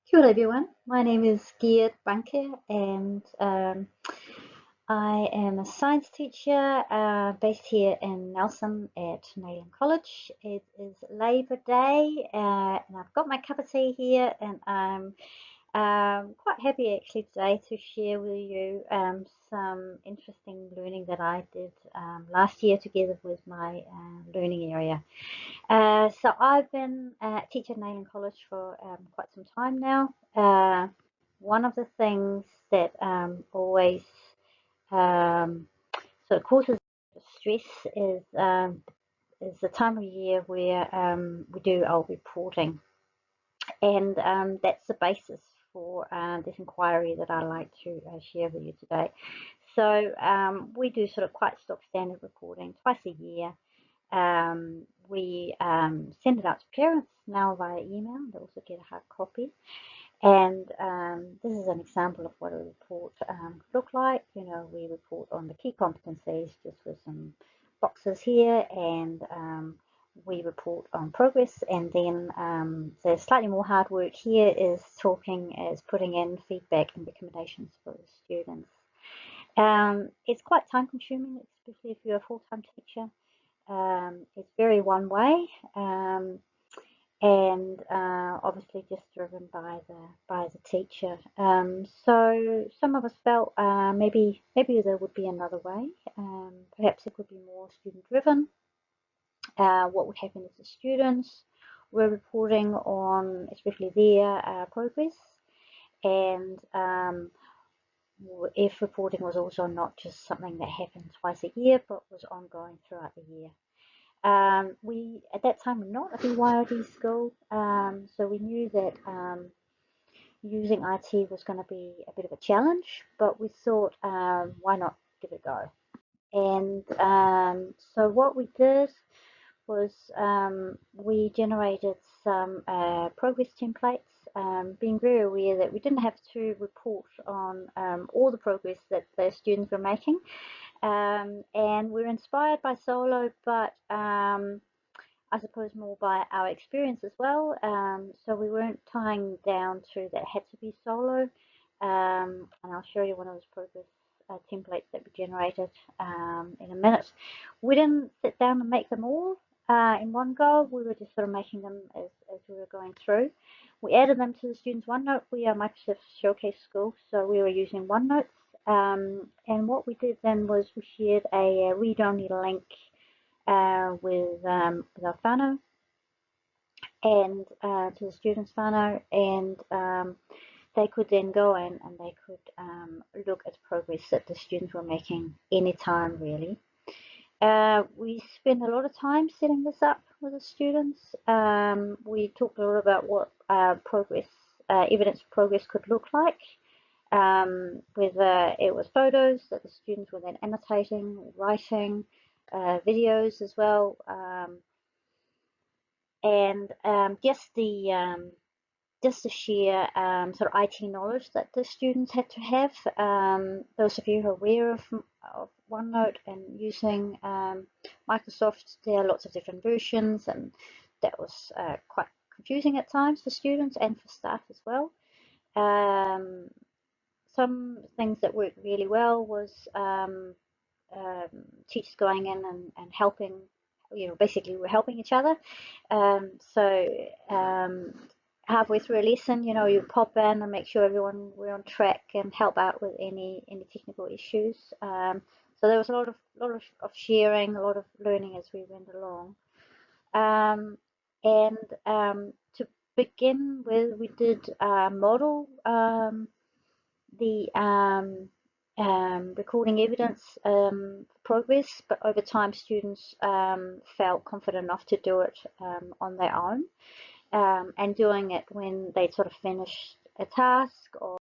Kia ora everyone, my name is Gerd Banke and I am a science teacher based here in Nelson at Whanau College. It is Labour Day and I've got my cup of tea here and I'm quite happy actually today to share with you some interesting learning that I did last year together with my learning area. So I've been a teacher at Whanau College for quite some time now. One of the things that always um, sort of causes stress is the time of year where we do our reporting, and that's the basis for this inquiry that I'd like to share with you today. So we do sort of quite stock standard reporting twice a year. We send it out to parents now via email. They also get a hard copy. And this is an example of what a report could look like. You know, we report on the key competencies just with some boxes here, and we report on progress. And then the slightly more hard work here is putting in feedback and recommendations for the students. It's quite time consuming, especially if you're a full-time teacher. It's very one way, and obviously just driven by the teacher. So some of us felt maybe there would be another way. Perhaps it could be more student driven. What would happen if the students were reporting on especially their progress, and if reporting was also not just something that happened twice a year but was ongoing throughout the year. We at that time were not a BYOD school, so we knew that using IT was going to be a bit of a challenge, but we thought, why not give it a go? And so what we did was we generated some progress templates, being very aware that we didn't have to report on all the progress that the students were making. And we're inspired by solo, but I suppose more by our experience as well. So we weren't tying down to that it had to be solo. And I'll show you one of those progress templates that we generated in a minute. We didn't sit down and make them all in one go. We were just sort of making them as we were going through. We added them to the students' OneNote. We are Microsoft Showcase School, so we were using OneNotes. And what we did then was we shared a read-only link with our Whanau and to the students' Whanau, and they could then go in and they could look at progress that the students were making anytime really. We spent a lot of time setting this up with the students. We talked a lot about what evidence of progress could look like. Whether it was photos that the students were then annotating, writing, videos as well, and just the sheer sort of IT knowledge that the students had to have. Those of you who are aware of OneNote and using Microsoft, there are lots of different versions, and that was quite confusing at times for students and for staff as well. Um, some things that worked really well was teachers going in and helping, basically we're helping each other. So halfway through a lesson, you pop in and make sure everyone we're on track and help out with any technical issues. So there was a lot of sharing, a lot of learning as we went along. And to begin with, we did model the recording evidence progress, but over time students felt confident enough to do it on their own, and doing it when they sort of finished a task or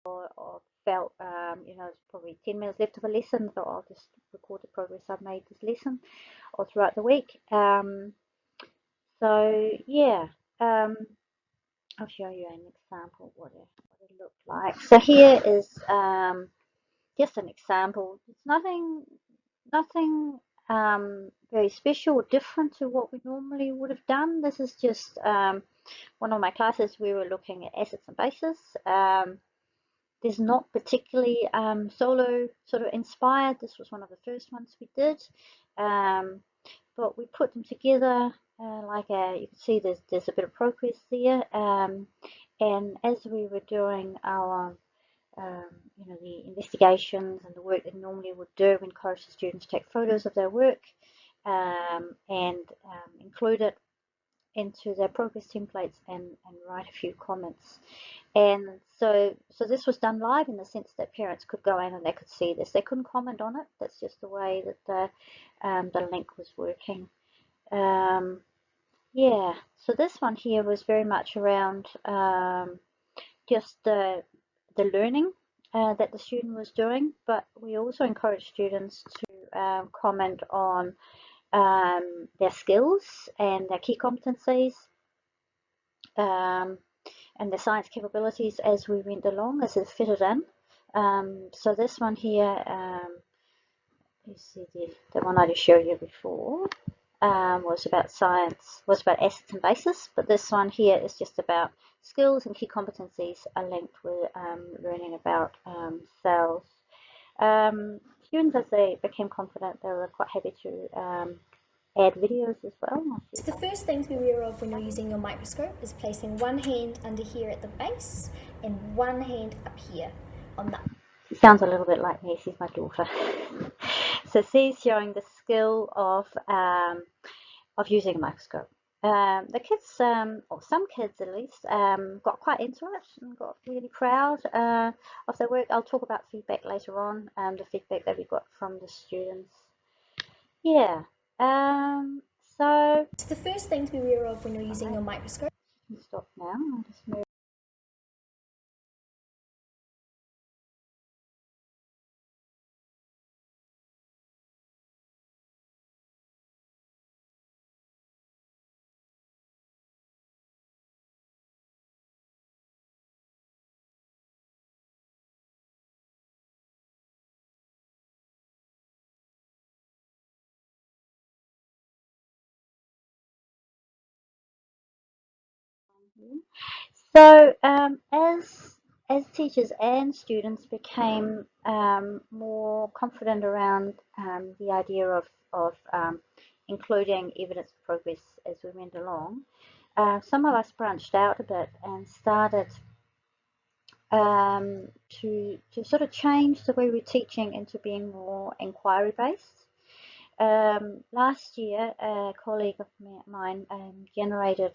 felt, there's probably 10 minutes left of a lesson, so I'll just record the progress I've made this lesson or throughout the week. So yeah, I'll show you an example of what it looked like. So here is just an example. It's nothing very special or different to what we normally would have done. This is just one of my classes, we were looking at acids and bases. There's not particularly solo sort of inspired. This was one of the first ones we did, but we put them together. You can see there's a bit of progress there. And as we were doing our the investigations and the work that normally would do, we encourage the students to take photos of their work and include it into their progress templates and write a few comments. And so this was done live in the sense that parents could go in and they could see this. They couldn't comment on it. That's just the way that the link was working. Yeah, so this one here was very much around just the learning that the student was doing, but we also encourage students to comment on their skills and their key competencies and their science capabilities as we went along, as it fitted in. So this one here, you see the one I just showed you before, was about science, was about acids and bases, but this one here is just about skills and key competencies are linked with learning about cells. Students, as they became confident, they were quite happy to add videos as well. So the first thing to be aware of when you're using your microscope is placing one hand under here at the base and one hand up here on the. She sounds a little bit like me. She's my daughter. So she's showing the skill of using a microscope. The kids, or some kids at least, got quite into it and got really proud of their work. I'll talk about feedback later on, the feedback that we got from the students. Yeah. So the first thing to be aware of when you're using your microscope. You can stop now. I'll just move. So, as teachers and students became more confident around the idea of including evidence of progress as we went along, some of us branched out a bit and started to sort of change the way we're teaching into being more inquiry based. Last year, a colleague of mine generated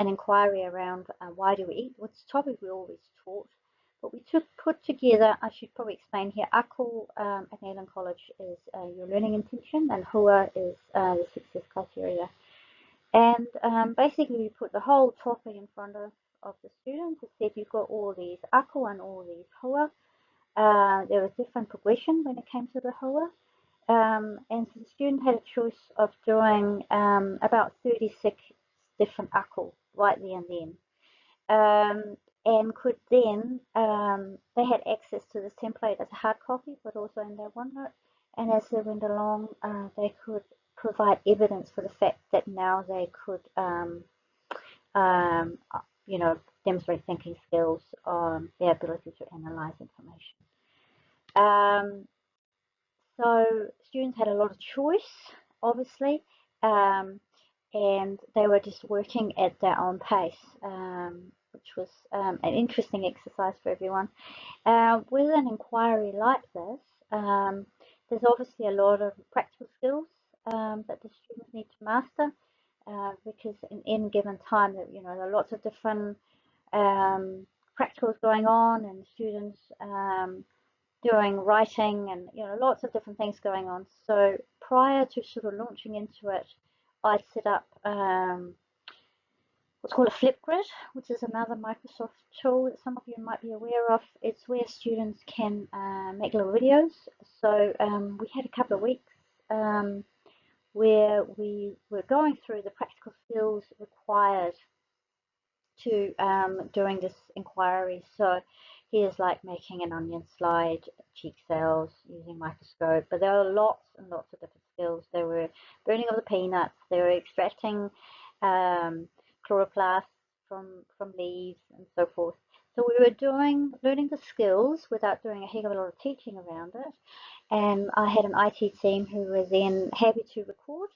an inquiry around why do we eat, which is a topic we always taught. But we put together, I should probably explain here, ACL at Nayland College is your learning intention and HUA is the success criteria. And basically we put the whole topic in front of the students and said you've got all these ACL and all these HUA. There was different progression when it came to the HUA. And so the student had a choice of doing about 36 different ACL right there and then. And could then, they had access to this template as a hard copy, but also in their OneNote. And as they went along, they could provide evidence for the fact that now they could, demonstrate thinking skills, their ability to analyze information. So students had a lot of choice, obviously, and they were just working at their own pace, which was an interesting exercise for everyone. With an inquiry like this, there's obviously a lot of practical skills that the students need to master, because in any given time, there are lots of different practicals going on, and students doing writing and lots of different things going on. So prior to sort of launching into it, I'd set up what's called a Flipgrid, which is another Microsoft tool that some of you might be aware of. It's where students can make little videos. So we had a couple of weeks where we were going through the practical skills required to doing this inquiry. So here's like making an onion slide, cheek cells, using microscope, but there are lots and lots of different skills. There were burning of the peanuts, they were extracting chloroplasts from leaves and so forth. So we were learning the skills without doing a heck of a lot of teaching around it. And I had an IT team who were then happy to record.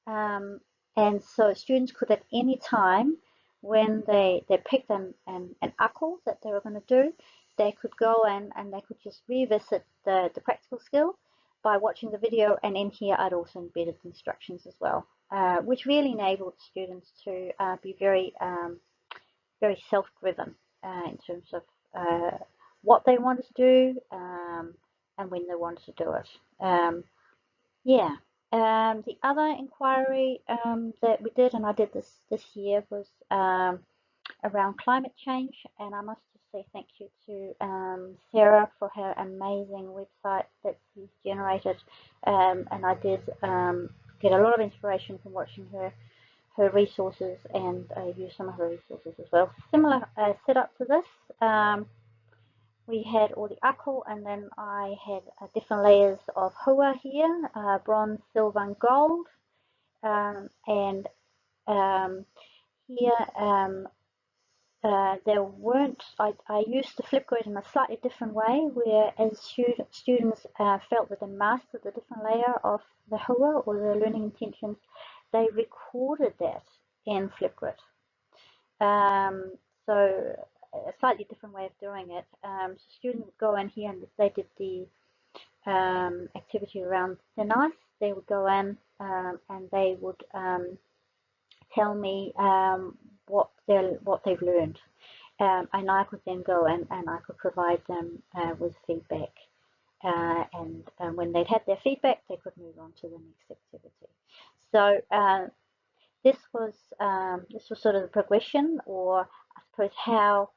And so students could at any time, when they picked an ACL that they were going to do, they could go in and they could just revisit the practical skill by watching the video, and in here I'd also embedded instructions as well, which really enabled students to be very self-driven in terms of what they wanted to do and when they wanted to do it. Yeah. The other inquiry that we did, and I did this year, was around climate change, and I must just say thank you to Sarah for her amazing website that she's generated, and I did get a lot of inspiration from watching her resources and use some of her resources as well. Similar setup to this. We had all the ACL, and then I had different layers of hua here, bronze, silver, and gold. And here there weren't, I used the flip grid in a slightly different way, where as students felt that they mastered the different layer of the hua or the learning intentions, they recorded that in flip grid. So a slightly different way of doing it. So students would go in here and they did the activity around thin ice. They would go in and they would tell me what they've learned, and I could then go in and I could provide them with feedback. And when they'd had their feedback, they could move on to the next activity. So this was sort of the progression, or I suppose how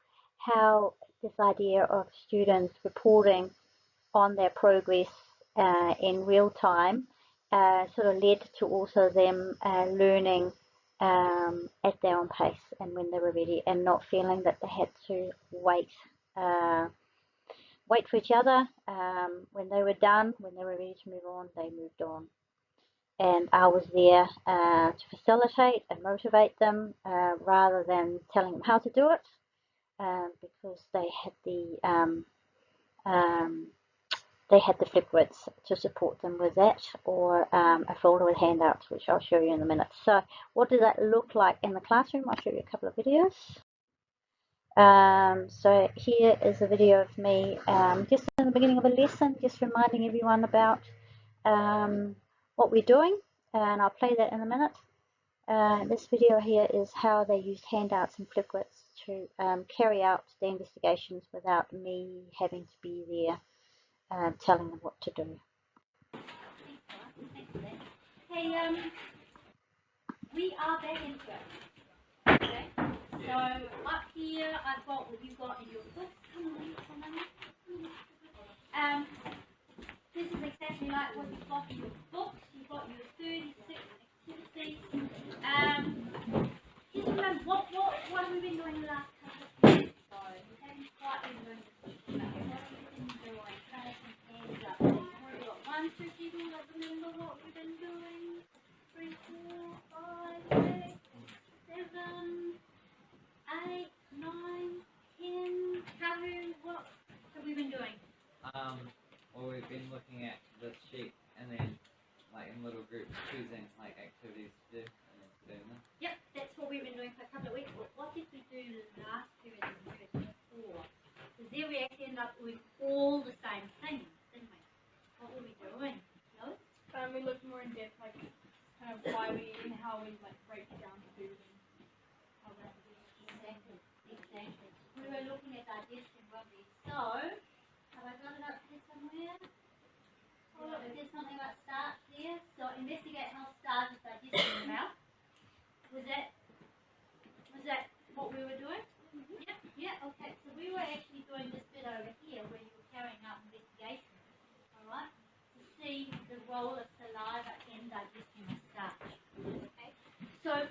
this idea of students reporting on their progress in real time sort of led to also them learning at their own pace and when they were ready, and not feeling that they had to wait for each other. When they were done, when they were ready to move on, they moved on. And I was there to facilitate and motivate them rather than telling them how to do it, because they had the flip grids to support them with that, or a folder with handouts, which I'll show you in a minute. So what does that look like in the classroom? I'll show you a couple of videos. So here is a video of me just in the beginning of a lesson, just reminding everyone about what we're doing, and I'll play that in a minute. This video here is how they used handouts and flip grids to carry out the investigations without me having to be there telling them what to do. Hey, we are back into it. Okay, so up here I've got what you've got in your book. This is exactly like what you've got in your books. You've got your 36 activities. Just remember, what have we been doing the last couple of weeks? So we haven't quite been doing this. What have we been doing? Can I have some hands up? We've got 1, 2 people that remember what we've been doing. 3, 4, 5, 6, 7, 8, 9, 10. Kahu, what have we been doing? Well, we've been looking at this sheet and then, like, in little groups, choosing, like, activities to do and then doing them. Yep, that's what we've been doing for a couple of weeks. What did we do last period and the period before? Because there we actually ended up doing all the same things, didn't we? What were we doing? No? We looked more in depth, like, kind of why we and how we, like, break down food and how that is. Exactly. We were looking at digestion, weren't we? So, have I got it up here somewhere? Oh, there's something about starch there. So, investigate how starch is digested in the mouth. Was that what we were doing? Mm-hmm. Yeah, okay. So we were actually doing this bit over here where you were carrying out investigation, alright? To see the role of saliva in digesting the starch. Okay? So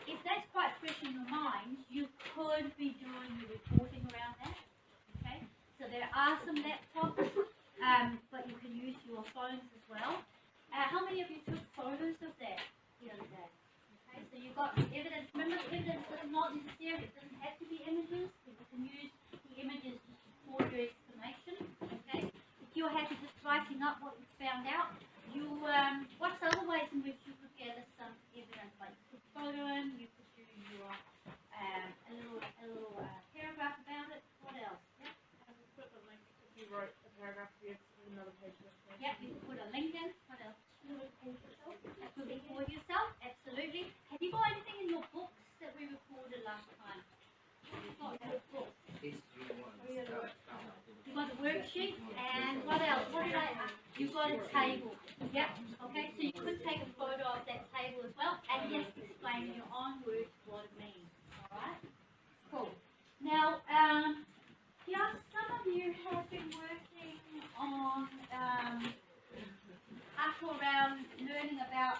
if that's quite fresh in your mind, you could be doing your reporting around that. Okay? So there are some laptops, but you can use your phones as well. How many of you took photos of that the other day? Okay, so you've got evidence. Remember, the evidence does not you're happy just writing up what you found out, you what's other ways in which you could gather some evidence? Like you could photo in, you could do your a little paragraph about it. What else? Yeah. Put the link if you wrote a paragraph to another page. Yeah, you could put a link in. What else? That could record yourself. Absolutely. Have you got anything in your books that we recorded last time? You've got your books. You've got the worksheet, and what else? What did I ask? You've got a table. Yep. Okay, so you could take a photo of that table as well, and just explain in your own words what it means. Alright? Cool. Now, yeah, some of you have been working on up around learning about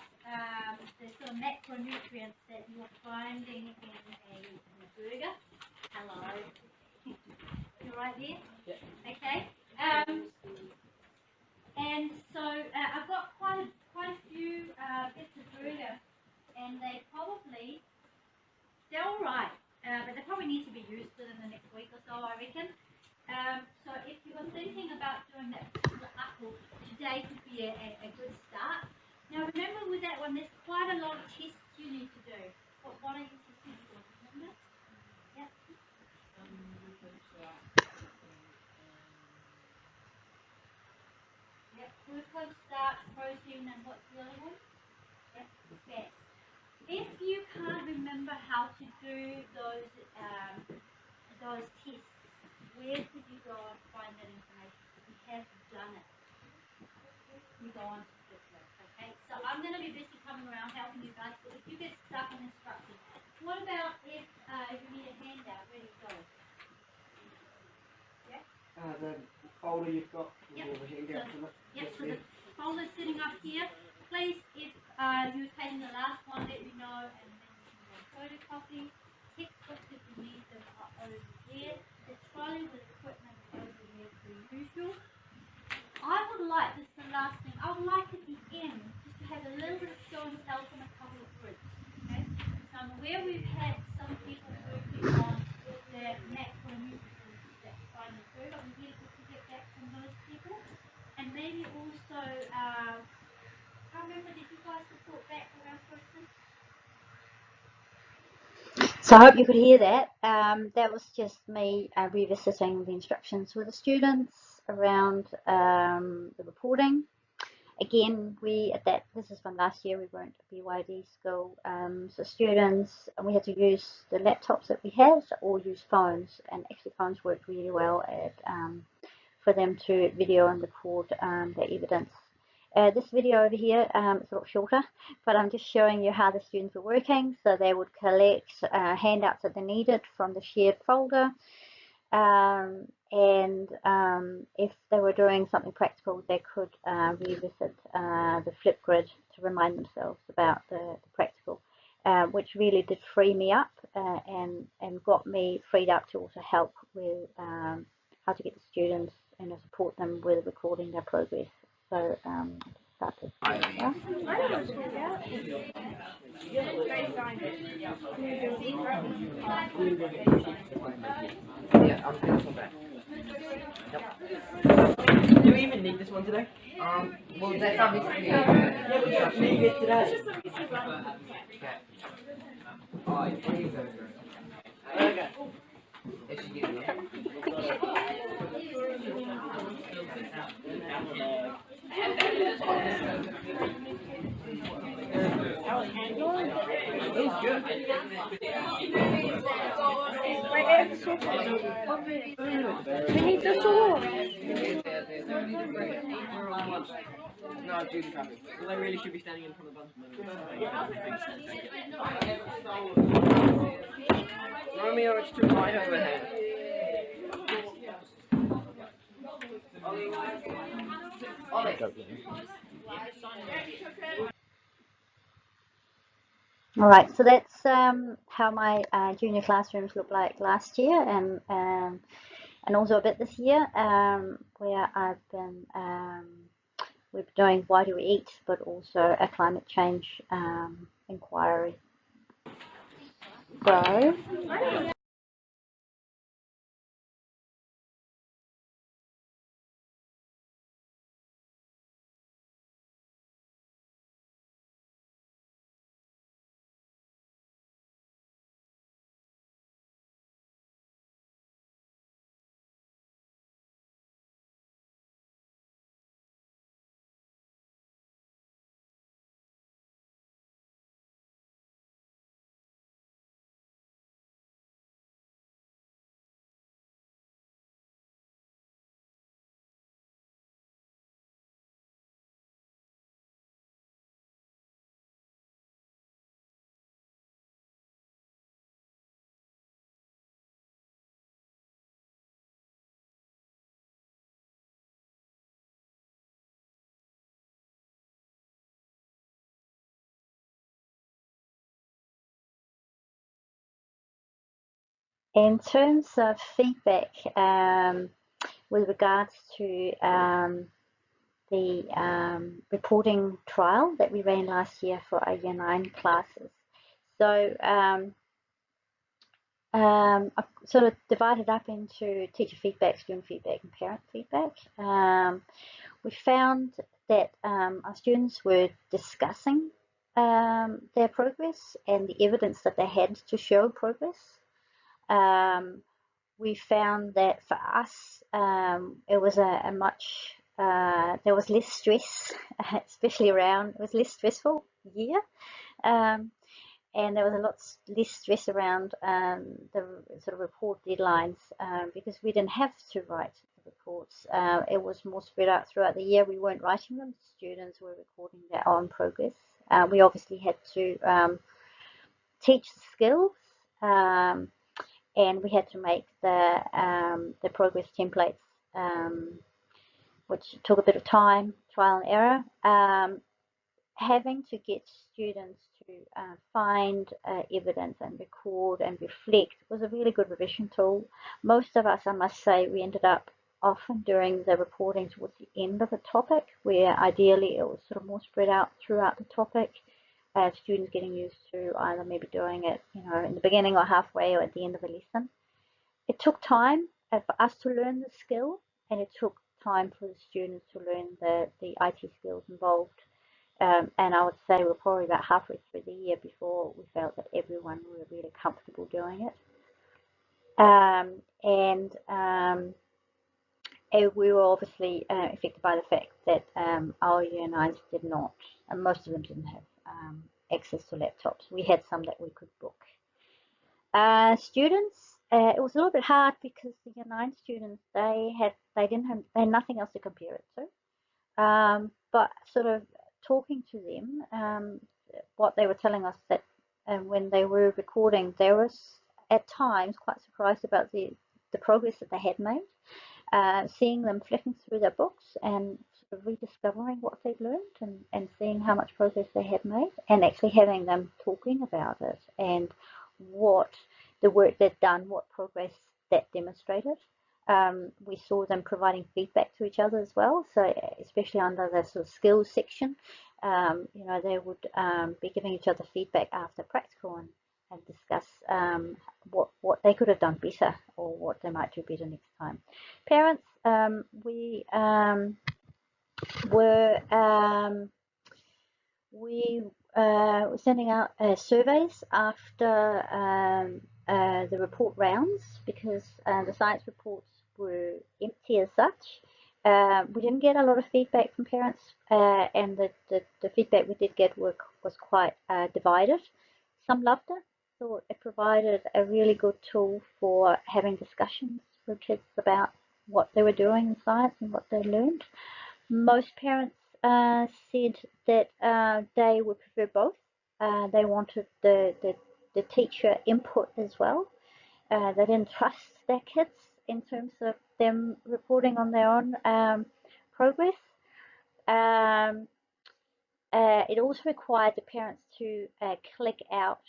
the sort of macronutrients that you're finding in a burger. Hello. You're right there? Yeah. Okay. And so I've got quite a few bits of burger, and they're all right, but they probably need to be used within the next week or so, I reckon. So if you are thinking about doing that particular apple, today could be a good start. Now remember with that one, there's quite a lot of tests you need to do. What are you testing for? Remember? Yeah. Yep, glucose, starch, protein, and what's the other one? Yep, fat. If you can't remember how to do those tests, where did you go and find that information? You have done it. You go on to Flipgrid, okay? So I'm going to be busy coming around helping you guys, but if you get stuck on instructions, what about if you need a handout? Where do you go? Yeah? The folder you've got with Yep. all the handouts in it. Yep, so the folder's sitting up here. Please, if you're taking the last one, let me know, and then you can go photocopy. Textbooks, if you need them, are over there. The trolley with equipment is over there per usual. I would like, this is the last thing, I would like at the end just to have a little bit of show and tell from a couple of groups. Okay? So I'm aware we've had some people working on the macronutrients that find the food. I'm really good to get that from those people. And maybe also, I can't remember, did you guys report back around person? So I hope you could hear that. That was just me revisiting the instructions with the students around the reporting. Again, this is from last year, we weren't a BYD school, so students, and we had to use the laptops that we had or use phones, and actually phones worked really well for them to video and record the evidence. This video over here is a little shorter, but I'm just showing you how the students were working. So they would collect handouts that they needed from the shared folder, and if they were doing something practical, they could revisit the Flipgrid to remind themselves about the practical, which really did free me up and got me freed up to also help with how to get the students and support them with recording their progress. So start this. Yeah. Yeah, I'll take this one back. Yep. Do we even need this one today? Well, that's obviously. Yeah, we don't need it today. Okay. Is she getting it? It was good. We need this one. No, Judy coming. Well, they really should be standing in front of us. Romeo, it's too light overhead. All right, so that's how my junior classrooms looked like last year, and also a bit this year, where we're doing Why Do We Eat, but also a climate change inquiry. So. In terms of feedback, with regards to the reporting trial that we ran last year for our Year 9 classes. So I've sort of divided up into teacher feedback, student feedback, and parent feedback. We found that our students were discussing their progress and the evidence that they had to show progress. We found that for us, it was a much, there was less stress, especially around, it was less stressful year. And there was a lot less stress around the sort of report deadlines because we didn't have to write the reports. It was more spread out throughout the year. We weren't writing them. Students were recording their own progress. We obviously had to teach skills, and we had to make the progress templates, which took a bit of time, trial and error. Having to get students to find evidence and record and reflect was a really good revision tool. Most of us, I must say, we ended up often doing the reporting towards the end of the topic, where ideally it was sort of more spread out throughout the topic. Students getting used to either maybe doing it, in the beginning or halfway or at the end of the lesson. It took time for us to learn the skill, and it took time for the students to learn the IT skills involved. And I would say we're probably about halfway through the year before we felt that everyone were really comfortable doing it. And we were obviously affected by the fact that our Year 9s did not, and most of them didn't have access to laptops. We had some that we could book. Students, it was a little bit hard because the Year 9 students, they had nothing else to compare it to. But sort of talking to them, what they were telling us that when they were recording, they were at times quite surprised about the progress that they had made. Seeing them flicking through their books and sort of rediscovering what they'd learned and seeing how much progress they had made, and actually having them talking about it and what the work they'd done, what progress that demonstrated. We saw them providing feedback to each other as well. So especially under the sort of skills section, they would be giving each other feedback after practical and discuss what they could have done better or what they might do better next time. Parents, we were sending out surveys after the report rounds because the science reports were empty as such. We didn't get a lot of feedback from parents, and the feedback we did get was quite divided. Some loved it, thought it provided a really good tool for having discussions with kids about what they were doing in science and what they learned. Most parents said that they would prefer both. They wanted the teacher input as well. They didn't trust their kids in terms of them reporting on their own progress. It also required the parents to click out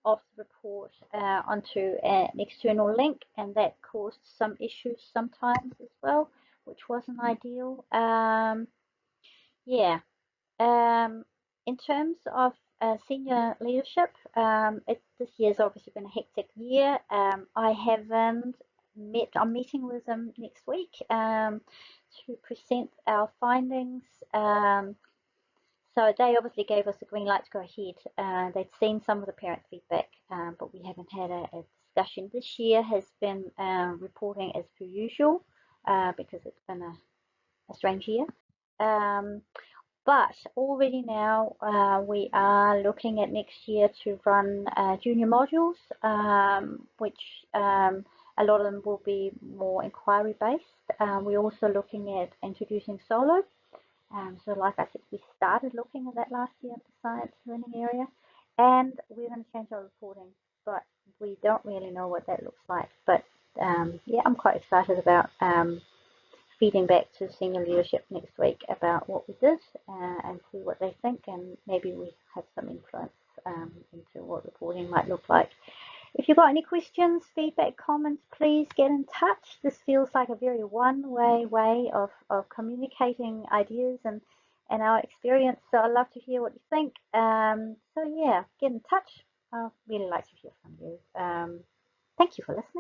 of the report onto an external link, and that caused some issues sometimes as well, which wasn't ideal. Yeah. In terms of senior leadership, this year's obviously been a hectic year. I haven't met, I'm meeting with them next week to present our findings. So they obviously gave us a green light to go ahead. They'd seen some of the parent feedback, but we haven't had a discussion. This year has been reporting as per usual because it's been a strange year. But already now we are looking at next year to run junior modules, which a lot of them will be more inquiry based. We're also looking at introducing solo. So like I said, we started looking at that last year at the science learning area, and we're going to change our reporting, but we don't really know what that looks like. But yeah, I'm quite excited about feeding back to senior leadership next week about what we did and see what they think, and maybe we have some influence into what reporting might look like. If you've got any questions, feedback, comments, please get in touch. This feels like a very one-way way of communicating ideas and our experience. So I'd love to hear what you think. So yeah, get in touch. I'd really like to hear from you. Thank you for listening.